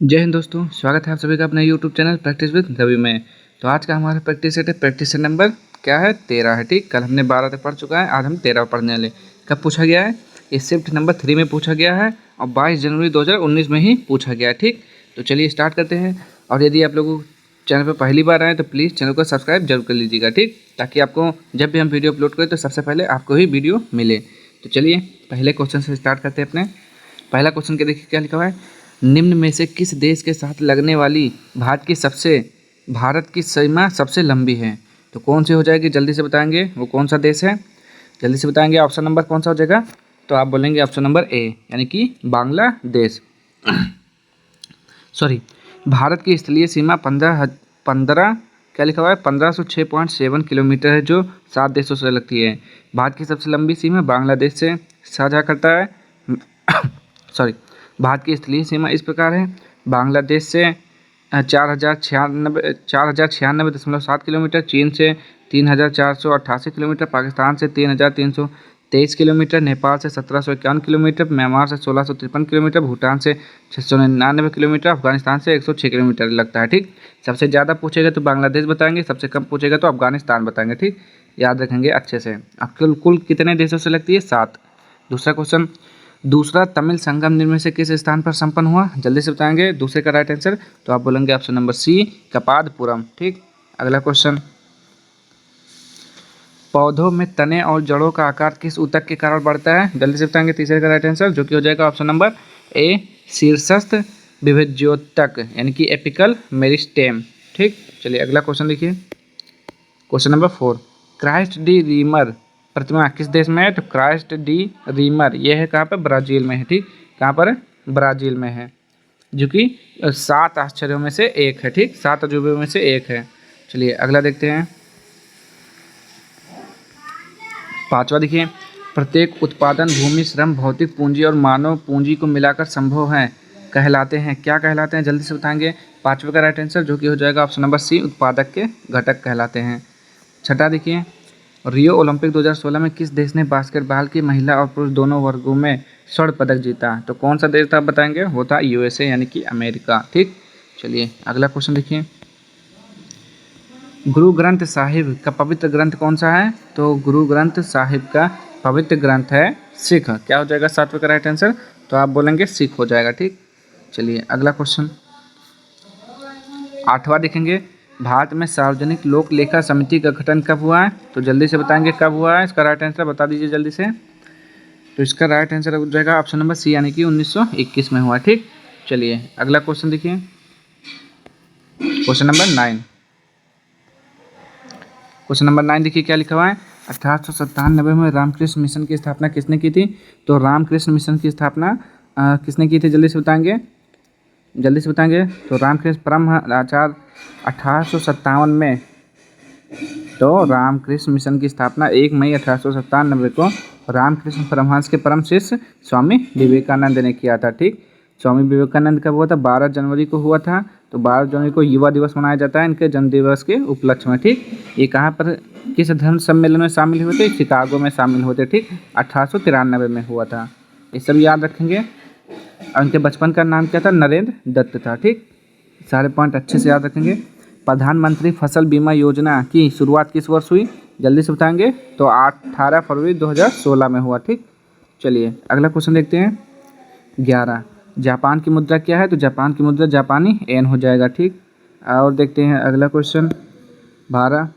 जय हिंद दोस्तों, स्वागत है आप सभी का अपने YouTube channel practice with Ravi में। तो आज का हमारा प्रैक्टिस सेट है। प्रैक्टिस सेट नंबर क्या है? 13 है। ठीक, कल हमने 12 तक पढ़ चुका है, आज हम 13 पढ़ने वाले। कब पूछा गया है? ये शिफ्ट नंबर 3 में पूछा गया है और 22 जनवरी 2019 में ही पूछा गया है। ठीक, तो चलिए स्टार्ट करते हैं। और यदि आप लोग चैनल पर पहली बार आए तो प्लीज़ चैनल को सब्सक्राइब जरूर कर लीजिएगा। ठीक, ताकि आपको जब भी हम वीडियो अपलोड करें तो सबसे पहले आपको ही वीडियो मिले। तो चलिए पहले क्वेश्चन से स्टार्ट करते हैं अपने। पहला क्वेश्चन के देखिए क्या लिखा हुआ है। निम्न में से किस देश के साथ लगने वाली भारत की सीमा सबसे लंबी है? तो कौन सी हो जाएगी? जल्दी से बताएंगे वो कौन सा देश है, जल्दी से बताएंगे। ऑप्शन नंबर कौन सा हो जाएगा? तो आप बोलेंगे ऑप्शन नंबर ए, यानी कि बांग्लादेश। सॉरी, भारत की स्थलीय सीमा 15 क्या लिखा हुआ है? 1506.7 किलोमीटर है, जो 7 देशों से लगती है। भारत की सबसे लंबी सीमा बांग्लादेश से साझा करता है। सॉरी, भारत की स्थलीय सीमा इस प्रकार है। बांग्लादेश से 4096.7 किलोमीटर, चीन से 3488 किलोमीटर, पाकिस्तान से 3323 किलोमीटर, नेपाल से 1751 किलोमीटर, म्यांमार से 1653 किलोमीटर, भूटान से 699 किलोमीटर, अफगानिस्तान से 106 किलोमीटर लगता है। ठीक, सबसे ज़्यादा पूछेगा तो बांग्लादेश बताएंगे, सबसे कम पूछेगा तो अफगानिस्तान बताएंगे। ठीक, याद रखेंगे अच्छे से। अब कुल कितने देशों से लगती है? 7। दूसरा क्वेश्चन, दूसरा तमिल संगम निम्न में से किस स्थान पर संपन्न हुआ? जल्दी से बताएंगे दूसरे का राइट आंसर। तो आप बोलेंगे ऑप्शन नंबर सी, कपादपुरम। ठीक, अगला क्वेश्चन, पौधों में तने और जड़ों का आकार किस ऊतक के कारण बढ़ता है? जल्दी से बताएंगे तीसरे का राइट आंसर, जो कि हो जाएगा ऑप्शन नंबर ए, शीर्षस्थ विभज्योतक, यानी कि एपिकल मेरिस्टेम। ठीक, चलिए अगला क्वेश्चन देखिए। Question number 4, Christ the Redeemer प्रतिमा किस देश में है? तो क्राइस्ट डी रीमर ये है कहाँ पर? ब्राज़ील में है। ठीक, कहाँ पर है? ब्राज़ील में है, जो कि 7 आश्चर्यों में से एक है। ठीक, 7 अजूबों में से एक है। चलिए अगला देखते हैं। 5वां देखिए, प्रत्येक उत्पादन भूमि, श्रम, भौतिक पूंजी और मानव पूंजी को मिलाकर संभव है कहलाते हैं। क्या कहलाते हैं? जल्दी से बताएंगे 5वें का राइट आंसर, जो कि हो जाएगा ऑप्शन नंबर सी, उत्पादक के घटक कहलाते हैं। 6वां देखिए, रियो ओलंपिक 2016 में किस देश ने बास्केटबॉल की महिला और पुरुष दोनों वर्गों में स्वर्ण पदक जीता? तो कौन सा देश था बताएंगे? वो था यूएसए, यानी कि अमेरिका। ठीक, चलिए अगला क्वेश्चन देखिए। गुरु ग्रंथ साहिब का पवित्र ग्रंथ कौन सा है? तो गुरु ग्रंथ साहिब का पवित्र ग्रंथ है सिख। क्या हो जाएगा 7वें का राइट आंसर? तो आप बोलेंगे सिख हो जाएगा। ठीक, चलिए अगला क्वेश्चन 8वां देखेंगे। भारत में सार्वजनिक लोक लेखा समिति का गठन कब हुआ है? तो जल्दी से बताएंगे कब हुआ है, इसका राइट आंसर बता दीजिए जल्दी से। तो इसका राइट आंसर हो जाएगा ऑप्शन नंबर सी, यानी कि 1921 में हुआ। ठीक, चलिए अगला क्वेश्चन देखिए। क्वेश्चन नंबर 9, क्वेश्चन नंबर 9 देखिए क्या लिखा हुआ है। 1897 में रामकृष्ण मिशन की स्थापना किसने की थी? तो रामकृष्ण मिशन की स्थापना किसने की थी? जल्दी से बताएंगे, जल्दी से बताएंगे। तो रामकृष्ण परम आचार्य 1857 में, तो रामकृष्ण मिशन की स्थापना 1 मई 1897 को रामकृष्ण परमहंस के परम शिष्य स्वामी विवेकानंद ने किया था। ठीक, स्वामी विवेकानंद कब हुआ था? 12 जनवरी को हुआ था। तो 12 जनवरी को युवा दिवस मनाया जाता है इनके जन्म दिवस के उपलक्ष्य में। ठीक, ये कहाँ पर किस धर्म सम्मेलन में शामिल हुए थे? शिकागो में शामिल हुए थे। ठीक, 1893 में हुआ था। ये सब याद रखेंगे। और उनके बचपन का नाम क्या था? नरेंद्र दत्त था। ठीक, सारे पॉइंट अच्छे से याद रखेंगे। प्रधानमंत्री फसल बीमा योजना की शुरुआत किस वर्ष हुई? जल्दी से बताएंगे। तो 18 फरवरी 2016 में हुआ। ठीक, चलिए अगला क्वेश्चन देखते हैं। 11, जापान की मुद्रा क्या है? तो जापान की मुद्रा जापानी येन हो जाएगा। ठीक, और देखते हैं अगला क्वेश्चन 12,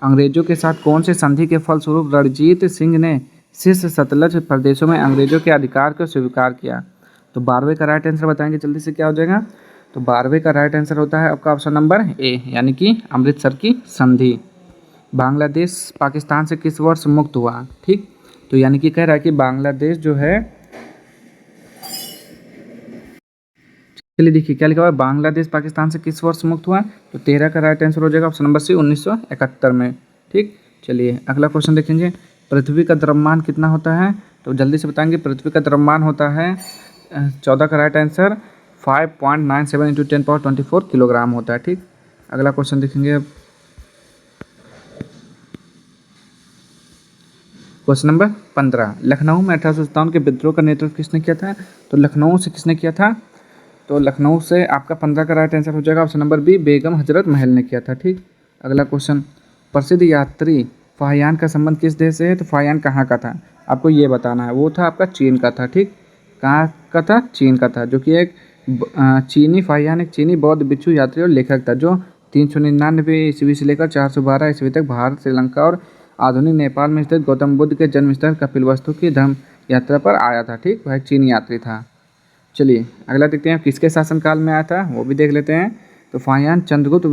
अंग्रेजों के साथ कौन से संधि के फलस्वरूप रणजीत सिंह ने शीर्ष सतलज प्रदेशों में अंग्रेजों के अधिकार को स्वीकार किया? तो 12वें का राइट आंसर बताएंगे जल्दी से, क्या हो जाएगा? तो 12वें का राइट आंसर होता है आपका ऑप्शन नंबर ए, यानी कि अमृतसर की संधि। बांग्लादेश पाकिस्तान से किस वर्ष मुक्त हुआ? ठीक, तो यानी कि कह रहा है कि बांग्लादेश जो है, चलिए देखिए क्या लिखा हुआ है। बांग्लादेश पाकिस्तान से किस वर्ष मुक्त हुआ? तो 13 का राइट आंसर हो जाएगा ऑप्शन नंबर सी, 1971 में। ठीक, चलिए अगला क्वेश्चन देखेंगे। पृथ्वी का द्रव्यमान कितना होता है? तो जल्दी से बताएंगे। पृथ्वी का द्रव्यमान होता है 14 का राइट आंसर 5.97 इंटू 10⁻24 किलोग्राम होता है। ठीक, अगला क्वेश्चन देखेंगे अब। क्वेश्चन नंबर 15, लखनऊ में 1857 के विद्रोह का नेतृत्व किसने किया था? तो लखनऊ से किसने किया था? तो लखनऊ से आपका 15 का राइट आंसर हो जाएगा option number B, Begum Hazrat Mahal ने किया था। ठीक, अगला क्वेश्चन, प्रसिद्ध यात्री फाहियान का संबंध किस देश से है? तो फाहियान कहाँ का था आपको ये बताना है। वो था आपका चीन का था। ठीक, कहाँ का था? चीन का था, जो कि एक चीनी फाहियान एक चीनी बौद्ध भिक्षु यात्री और लेखक था, जो 399 ईस्वी से लेकर 412 ईस्वी तक भारत, श्रीलंका और आधुनिक नेपाल में स्थित गौतम बुद्ध के जन्म स्थल कपिलवस्तु की धर्म यात्रा पर आया था। ठीक, वह एक चीनी यात्री था। चलिए अगला देखते हैं किसके शासनकाल में आया था, वो भी देख लेते हैं। तो फाहियान चंद्रगुप्त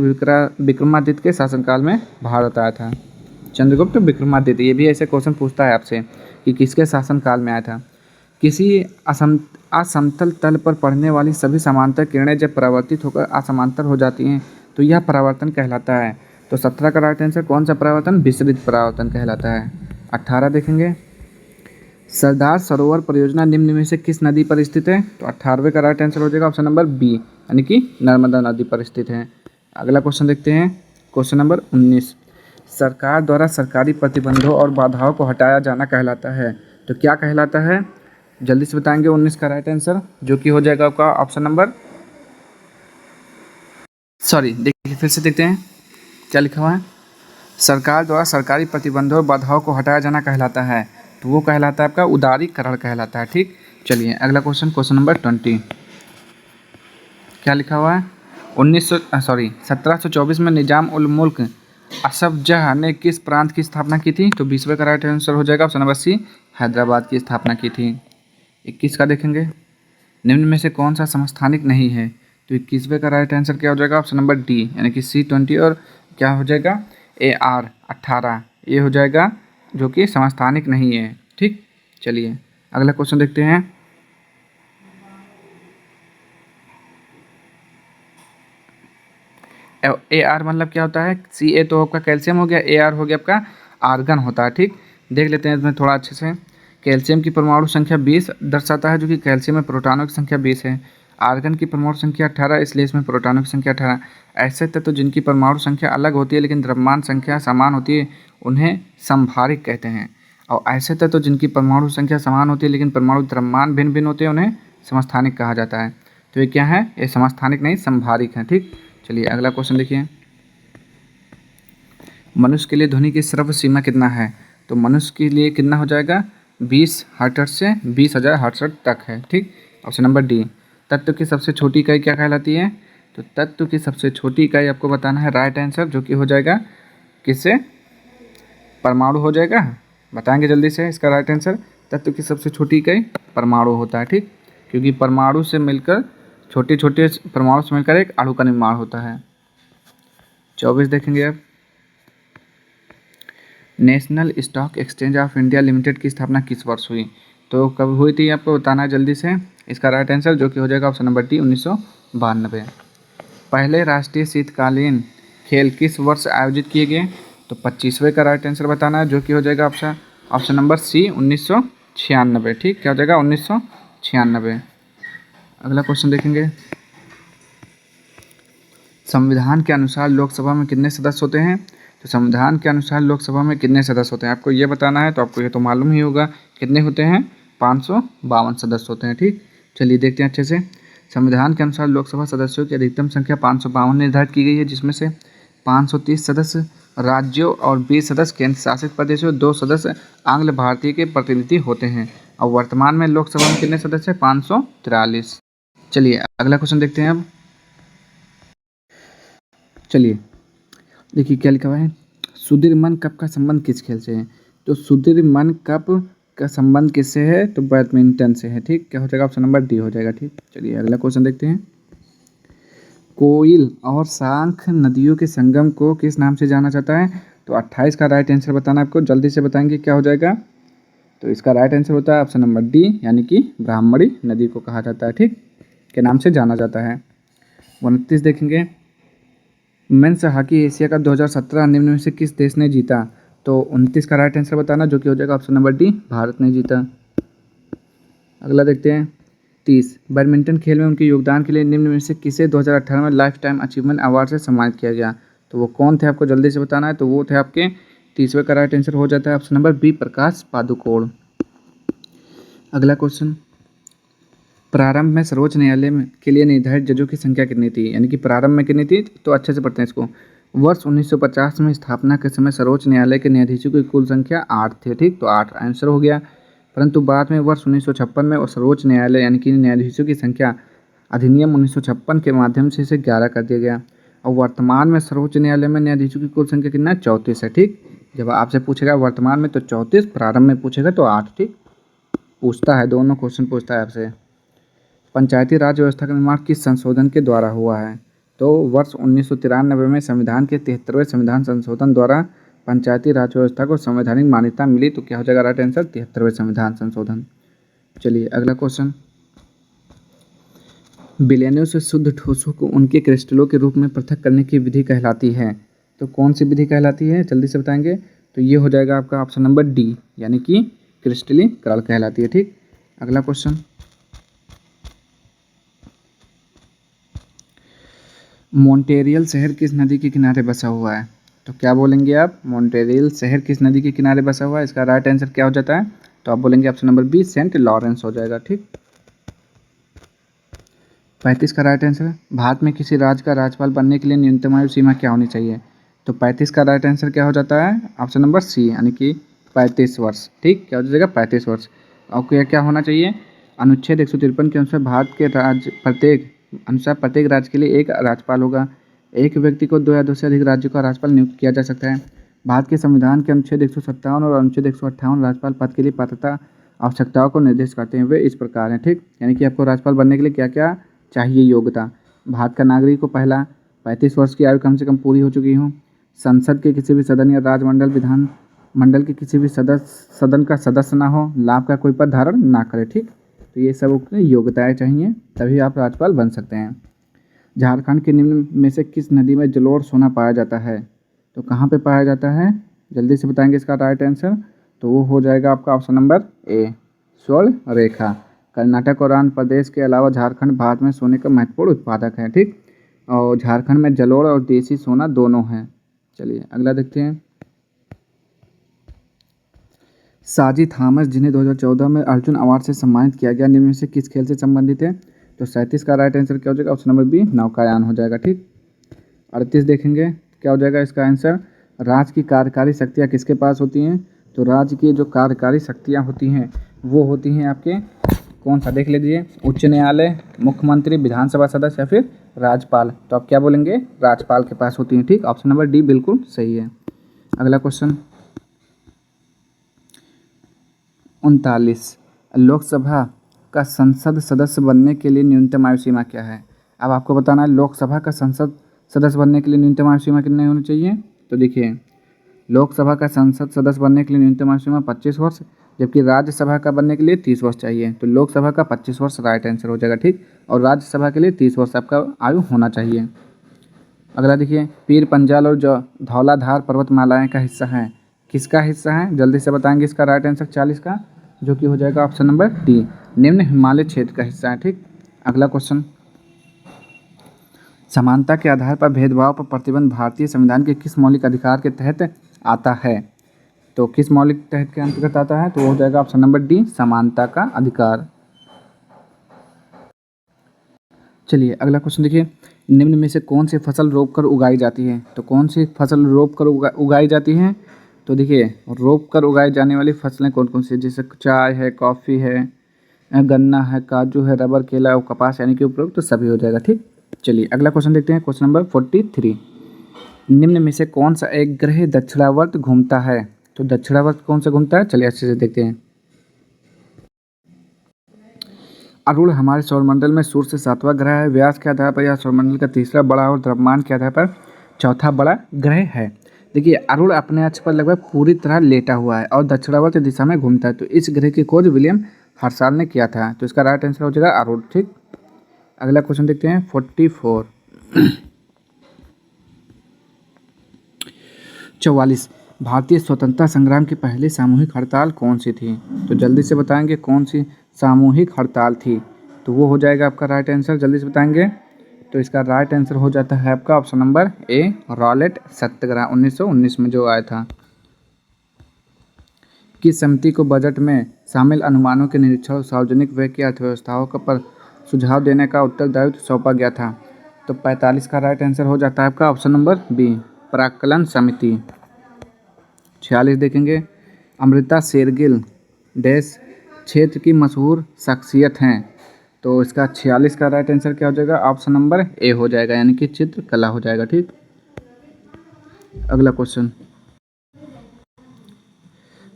विक्रमादित्य के शासनकाल में भारत आया था। चंद्रगुप्त विक्रमादित्य, ये भी ऐसे क्वेश्चन पूछता है आपसे कि किसके शासनकाल में आया था। किसी असमतल तल पर पड़ने वाली सभी समांतर किरणें जब परावर्तित होकर असमांतर हो जाती हैं तो यह परावर्तन कहलाता है। तो 17 का राइट आंसर कौन सा परावर्तन? विसरित परावर्तन कहलाता है। 18 देखेंगे, सरदार सरोवर परियोजना निम्न में से किस नदी पर स्थित है? तो 18वें का राइट आंसर हो जाएगा ऑप्शन नंबर बी, यानी कि नर्मदा नदी पर स्थित है। अगला क्वेश्चन देखते हैं, क्वेश्चन नंबर 19, सरकार द्वारा सरकारी प्रतिबंधों और बाधाओं को हटाया जाना कहलाता है। तो क्या कहलाता है? जल्दी से बताएंगे 19 का राइट आंसर, जो कि हो जाएगा आपका ऑप्शन नंबर, सॉरी देखिए फिर से देखते हैं क्या लिखा हुआ है। सरकार द्वारा सरकारी प्रतिबंधों और बाधाओं को हटाया जाना कहलाता है, तो वो कहलाता है आपका उदारीकरण कहलाता है। ठीक, चलिए अगला क्वेश्चन, क्वेश्चन नंबर 20, क्या लिखा हुआ है? 1724 में निजाम उल मुल्क असफ जह ने किस प्रांत की स्थापना की थी? तो 20वें का राइट आंसर हो जाएगा ऑप्शन नंबर सी, हैदराबाद की स्थापना की थी। 21 का देखेंगे, निम्न में से कौन सा समस्थानिक नहीं है? तो 21वें का राइट आंसर क्या हो जाएगा? ऑप्शन नंबर डी, यानी कि C20 और क्या हो जाएगा AR 18, ये हो जाएगा जो कि समस्थानिक नहीं है। ठीक, चलिए अगला क्वेश्चन देखते हैं। AR मतलब क्या होता है? Ca तो आपका कैल्शियम हो गया, AR हो गया आपका आर्गन होता है। ठीक, देख लेते हैं इसमें थोड़ा अच्छे से। कैल्शियम की परमाणु संख्या 20 दर्शाता है, जो कि कैल्शियम में प्रोटॉनों की संख्या 20 है। आर्गन की परमाणु संख्या 18, इसलिए इसमें प्रोटॉनों की संख्या 18। ऐसे तत्व जिनकी परमाणु संख्या अलग होती है लेकिन द्रव्यमान संख्या समान होती है उन्हें समभारिक कहते हैं, और ऐसे तत्व जिनकी परमाणु संख्या समान होती है लेकिन परमाणु द्रव्यमान भिन्न भिन्न होते हैं उन्हें समस्थानिक कहा जाता है। तो ये क्या है? ये समस्थानिक नहीं समभारिक है। ठीक, चलिए अगला क्वेश्चन देखिए, मनुष्य के लिए ध्वनि की श्रव्य सीमा कितना है? तो मनुष्य के लिए कितना हो जाएगा? 20 हर्ट्ज से 20,000 हर्ट्ज तक है। ठीक, ऑप्शन नंबर डी। तत्व की सबसे छोटी इकाई क्या कहलाती है? तो तत्व की सबसे छोटी इकाई आपको बताना है राइट आंसर, जो कि हो जाएगा किससे? परमाणु हो जाएगा। बताएंगे जल्दी से इसका राइट आंसर। तत्व की सबसे छोटी इकाई परमाणु होता है। ठीक, क्योंकि परमाणु से मिलकर छोटे छोटे परमाणु से मिलकर एक अणु का निर्माण होता है। 24 देखेंगे अब, national stock exchange of India limited की स्थापना किस वर्ष हुई? तो कब हुई थी आपको बताना है जल्दी से इसका राइट आंसर, जो कि हो जाएगा ऑप्शन नंबर डी, 1992। पहले राष्ट्रीय शीतकालीन खेल किस वर्ष आयोजित किए गए? तो 25वें का राइट आंसर बताना है, जो कि हो जाएगा ऑप्शन नंबर सी, 1996। ठीक, क्या हो जाएगा? 1996। अगला क्वेश्चन देखेंगे, संविधान के अनुसार लोकसभा में कितने सदस्य होते हैं? तो संविधान के अनुसार लोकसभा में कितने सदस्य होते हैं आपको ये बताना है। तो आपको ये तो मालूम ही होगा, कितने होते हैं? 552 सदस्य होते हैं। ठीक, चलिए देखते हैं अच्छे से। संविधान के अनुसार लोकसभा सदस्यों की अधिकतम संख्या 552 निर्धारित की गई है, जिसमें से 530 सदस्य राज्यों और 20 सदस्य केंद्र शासित प्रदेशों, 2 सदस्य आंग्ल भारतीय के प्रतिनिधि होते हैं। और वर्तमान में लोकसभा में कितने सदस्य हैं? 543। चलिए अगला क्वेश्चन देखते हैं अब। चलिए देखिए क्या लिखा हुआ है, सुधीरमन कप का संबंध किस खेल से है? तो सुधीरमन कप का संबंध किससे है? तो बैडमिंटन से है। ठीक, क्या हो जाएगा? ऑप्शन नंबर डी हो जाएगा। ठीक, चलिए अगला क्वेश्चन देखते हैं, कोयल और शांख नदियों के संगम को किस नाम से जाना जाता है? तो 28 का राइट आंसर बताना आपको, जल्दी से बताएंगे क्या हो जाएगा। तो इसका राइट आंसर होता है ऑप्शन नंबर डी, यानी कि ब्राह्मणी नदी को कहा जाता है। ठीक, के नाम से जाना जाता है। 29 देखेंगे, मेंस हॉकी एशिया कप 2017 निम्न में से किस देश ने जीता? तो 29 का राइट आंसर बताना, जो कि हो जाएगा ऑप्शन नंबर डी, भारत ने जीता। अगला देखते हैं 30, बैडमिंटन खेल में उनके योगदान के लिए निम्न में से किसे 2018 में लाइफ टाइम अचीवमेंट अवार्ड से सम्मानित किया गया? तो वो कौन थे आपको जल्दी से बताना है। तो वो थे आपके 30वें का राइट आंसर हो जाता है option number B, Prakash Padukone. अगला क्वेश्चन, प्रारंभ में सर्वोच्च न्यायालय के लिए निर्धारित जजों की संख्या कितनी थी, यानी कि प्रारंभ में कितनी थी, तो अच्छे से पढ़ते हैं इसको। वर्ष 1950 में स्थापना के समय सर्वोच्च न्यायालय के न्यायाधीशों की कुल संख्या 8 थी, ठीक, तो 8 आंसर हो गया। परंतु बाद में वर्ष 1956 में सर्वोच्च न्यायालय यानी कि न्यायाधीशों की संख्या अधिनियम 1956 के माध्यम से इसे 11 कर दिया गया। और वर्तमान में सर्वोच्च न्यायालय में न्यायाधीशों की कुल संख्या कितना है, 34 है, ठीक। जब आपसे पूछेगा वर्तमान में तो 34, प्रारंभ में पूछेगा तो 8, ठीक। पूछता है, दोनों क्वेश्चन पूछता है आपसे। पंचायती राज व्यवस्था का निर्माण किस संशोधन के द्वारा हुआ है, तो वर्ष 1993 में संविधान के 73वें संविधान संशोधन द्वारा पंचायती राज व्यवस्था को संवैधानिक मान्यता मिली। तो क्या हो जाएगा राइट आंसर, 73वें संविधान संशोधन। चलिए अगला क्वेश्चन। विलयनों से शुद्ध ठोसों को उनके क्रिस्टलों के रूप में पृथक करने की विधि कहलाती है, तो कौन सी विधि कहलाती है, जल्दी से बताएंगे। तो ये हो जाएगा आपका ऑप्शन नंबर डी, यानी कि क्रिस्टलीकरण कहलाती है, ठीक। अगला क्वेश्चन। मॉन्टेरियल शहर किस नदी के किनारे बसा हुआ है, तो क्या बोलेंगे आप, मॉन्टेरियल शहर किस नदी के किनारे बसा हुआ है, इसका राइट आंसर क्या हो जाता है, तो आप बोलेंगे option number B, Saint Lawrence हो जाएगा, ठीक। 35 का राइट आंसर। भारत में किसी राज्य का राज्यपाल बनने के लिए न्यूनतम आयु सीमा क्या होनी चाहिए, तो 35 का राइट आंसर क्या हो जाता है, ऑप्शन नंबर सी, यानी कि 35 वर्ष, ठीक। क्या हो जाएगा, 35 वर्ष। और क्या होना चाहिए, अनुच्छेद 153 के अनुसार भारत के प्रत्येक राज्य के लिए एक राज्यपाल होगा। एक व्यक्ति को 2 या 2 से अधिक राज्यों का राज्यपाल नियुक्त किया जा सकता है। भारत के संविधान के अनुच्छेद 157 और अनुच्छेद 158 राज्यपाल पद के लिए पात्रता आवश्यकताओं को निर्देश करते हैं, वे इस प्रकार हैं, ठीक। यानी कि आपको राज्यपाल बनने के लिए क्या क्या चाहिए योग्यता। भारत का नागरिक को पहला 35 वर्ष की आयु कम से कम पूरी हो चुकी हो। संसद के किसी भी सदन या राजमंडल विधान मंडल के किसी भी सदन का सदस्य ना हो, लाभ का कोई पद धारण ना करे, ठीक। तो ये सब योग्यताएं चाहिए, तभी आप राज्यपाल बन सकते हैं। झारखंड के निम्न में से किस नदी में जलोढ़ सोना पाया जाता है, तो कहाँ पे पाया जाता है, जल्दी से बताएंगे इसका राइट आंसर। तो वो हो जाएगा आपका ऑप्शन नंबर ए, स्वर्ण रेखा। कर्नाटक और आंध्र प्रदेश के अलावा झारखंड भारत में सोने का महत्वपूर्ण उत्पादक है, ठीक। और झारखंड में जलोढ़ और देसी सोना दोनों हैं। चलिए अगला देखते हैं। साजी थॉमस, जिन्हें 2014 में अर्जुन अवार्ड से सम्मानित किया गया, निम्न में से किस खेल से संबंधित है, तो 37 का राइट आंसर क्या हो जाएगा, ऑप्शन नंबर बी, नौकायान हो जाएगा, ठीक। 38 देखेंगे क्या हो जाएगा इसका आंसर। राज्य की कार्यकारी शक्तियाँ किसके पास होती हैं, तो राज्य की जो कार्यकारी शक्तियाँ होती हैं वो होती हैं आपके, कौन सा देख लीजिए, उच्च न्यायालय, मुख्यमंत्री, विधानसभा सदस्य या फिर राज्यपाल। तो आप क्या बोलेंगे, राज्यपाल के पास होती हैं, ठीक। ऑप्शन नंबर डी बिल्कुल सही है। अगला क्वेश्चन 39, लोकसभा का संसद सदस्य बनने के लिए न्यूनतम आयु सीमा क्या है। अब आपको बताना है लोकसभा का संसद सदस्य बनने के लिए न्यूनतम आयु सीमा कितनी होनी चाहिए। तो देखिए, लोकसभा का संसद सदस्य बनने के लिए न्यूनतम आयु सीमा 25 वर्ष, जबकि राज्यसभा का बनने के लिए 30 वर्ष चाहिए। तो लोकसभा का 25 वर्ष राइट आंसर हो जाएगा, ठीक। और राज्यसभा के लिए 30 वर्ष आपका आयु होना चाहिए। अगला देखिए, पीर पंजाल और जो धौलाधार पर्वतमालाएँ का हिस्सा है, किसका हिस्सा है, जल्दी से बताएंगे इसका राइट आंसर 40 का, जो कि हो जाएगा ऑप्शन नंबर डी, निम्न हिमालय क्षेत्र का हिस्सा है, ठीक। अगला क्वेश्चन, समानता के आधार पर भेदभाव पर प्रतिबंध भारतीय संविधान के किस मौलिक अधिकार के तहत आता है, तो किस मौलिक तहत के अंतर्गत आता है, तो हो जाएगा ऑप्शन नंबर डी, समानता का अधिकार। चलिए अगला क्वेश्चन देखिए, निम्न में से कौन सी फसल रोप कर उगाई जाती है, तो कौन सी फसल रोप कर उगाई जाती है, तो देखिए रोप कर उगाई जाने वाली फसलें कौन कौन सी है, जैसे चाय है, कॉफ़ी है, गन्ना है, काजू है, रबर, केला और कपास, यानी कि उपरोक्त तो सभी हो जाएगा, ठीक। चलिए अगला क्वेश्चन देखते हैं, क्वेश्चन नंबर 43, निम्न में से कौन सा एक ग्रह दक्षिणावर्त घूमता है, तो दक्षिणावर्त कौन सा घूमता है, चलिए अच्छे से देखते हैं। अरुण हमारे सौरमंडल में सूर्य से 7वां ग्रह है, व्यास के आधार पर यह सौरमंडल का तीसरा बड़ा और द्रव्यमान के आधार पर चौथा बड़ा ग्रह है। देखिए अरुण अपने अक्ष पर लगभग पूरी तरह लेटा हुआ है और दक्षिणावर्त दिशा में घूमता है। तो इस ग्रह की खोज विलियम हर्शल ने किया था, तो इसका राइट आंसर हो जाएगा अरुण, ठीक। अगला क्वेश्चन देखते हैं 44, 44, भारतीय स्वतंत्रता संग्राम की पहली सामूहिक हड़ताल कौन सी थी, तो जल्दी से बताएंगे कौन सी सामूहिक हड़ताल थी, तो वो हो जाएगा आपका राइट आंसर, जल्दी से बताएंगे। तो इसका राइट आंसर हो जाता है आपका ऑप्शन नंबर ए, रॉलेट सत्याग्रह 1919 में जो आया था। किस समिति को बजट में शामिल अनुमानों के निरीक्षण और सार्वजनिक व्यय की अर्थव्यवस्थाओं पर सुझाव देने का उत्तरदायित्व सौंपा गया था। तो 45 का राइट आंसर हो जाता है आपका ऑप्शन नंबर बी, प्राक्कलन समिति। 46 देखेंगे, अमृता शेरगिल डैश क्षेत्र की मशहूर शख्सियत हैं। तो इसका 46 का राइट आंसर क्या हो जाएगा, ऑप्शन नंबर ए हो जाएगा, यानी कि चित्रकला हो जाएगा। ठीक, अगला क्वेश्चन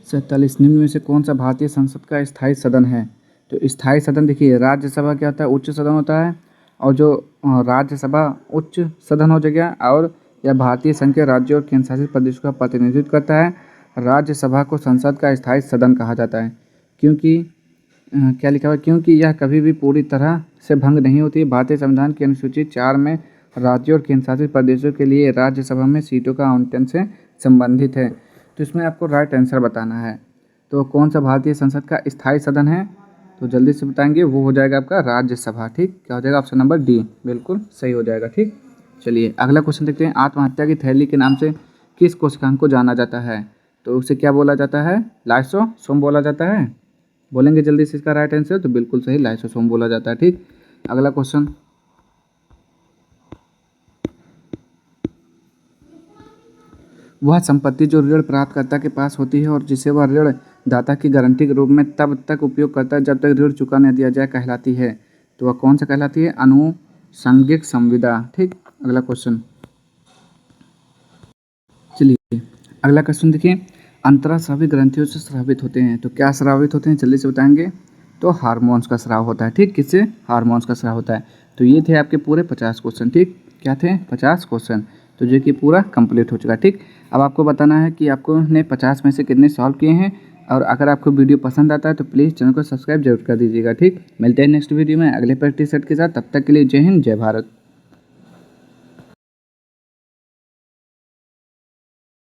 47, निम्न में से कौन सा भारतीय संसद का स्थायी सदन है। तो स्थायी सदन देखिए, राज्यसभा क्या होता है, उच्च सदन होता है, और जो राज्यसभा उच्च सदन हो जाएगा, और यह भारतीय संघ के राज्यों और केंद्र शासित प्रदेशों का प्रतिनिधित्व करता है। राज्यसभा को संसद का स्थायी सदन कहा जाता है, क्योंकि क्या लिखा हुआ है, क्योंकि यह कभी भी पूरी तरह से भंग नहीं होती। भारतीय संविधान की अनुसूची 4 में राज्यों और केंद्र शासित प्रदेशों के लिए राज्यसभा में सीटों का आवंटन से संबंधित है। तो इसमें आपको राइट आंसर बताना है। तो कौन सा भारतीय संसद का स्थायी सदन है, तो जल्दी से बताएंगे, वो हो जाएगा आपका राज्यसभा। ठीक, क्या हो जाएगा, ऑप्शन नंबर डी बिल्कुल सही हो जाएगा। ठीक, चलिए अगला क्वेश्चन देखते हैं। आत्महत्या की थैली के नाम से किस कोशिकांग को जाना जाता है। तो उसे क्या बोला जाता है, लाइसोसोम बोला जाता है। बोलेंगे जल्दी से इसका राइट आंसर, तो बिल्कुल सही, लाइसोसोम बोला जाता है। ठीक, अगला क्वेश्चन वह संपत्ति जो ऋण प्राप्तकर्ता के पास होती है और जिसे वह ऋण दाता की गारंटी के रूप में तब तक उपयोग करता है जब तक ऋण चुका न दिया जाए, कहलाती है। तो वह कौन सा कहलाती है, आनुषंगिक संविदा। ठीक, अगला क्वेश्चन चलिए अगला क्वेश्चन देखिए, अंतरास्रावी ग्रंथियों से स्रावित होते हैं। तो क्या स्रावित होते हैं, जल्दी से बताएंगे। तो हार्मोन्स का स्राव होता है। ठीक, किससे, हार्मोन्स का स्राव होता है। तो ये थे आपके पूरे 50 क्वेश्चन। ठीक, क्या थे, 50 क्वेश्चन, तो जो कि पूरा कंप्लीट हो चुका है। ठीक, अब आपको बताना है कि आपको ने 50 में से कितने सॉल्व किए हैं। और अगर आपको वीडियो पसंद आता है तो प्लीज़ चैनल को सब्सक्राइब जरूर कर दीजिएगा। ठीक, मिलते हैं नेक्स्ट वीडियो में अगले प्रैक्टिस सेट के साथ। तब तक के लिए जय हिंद, जय भारत।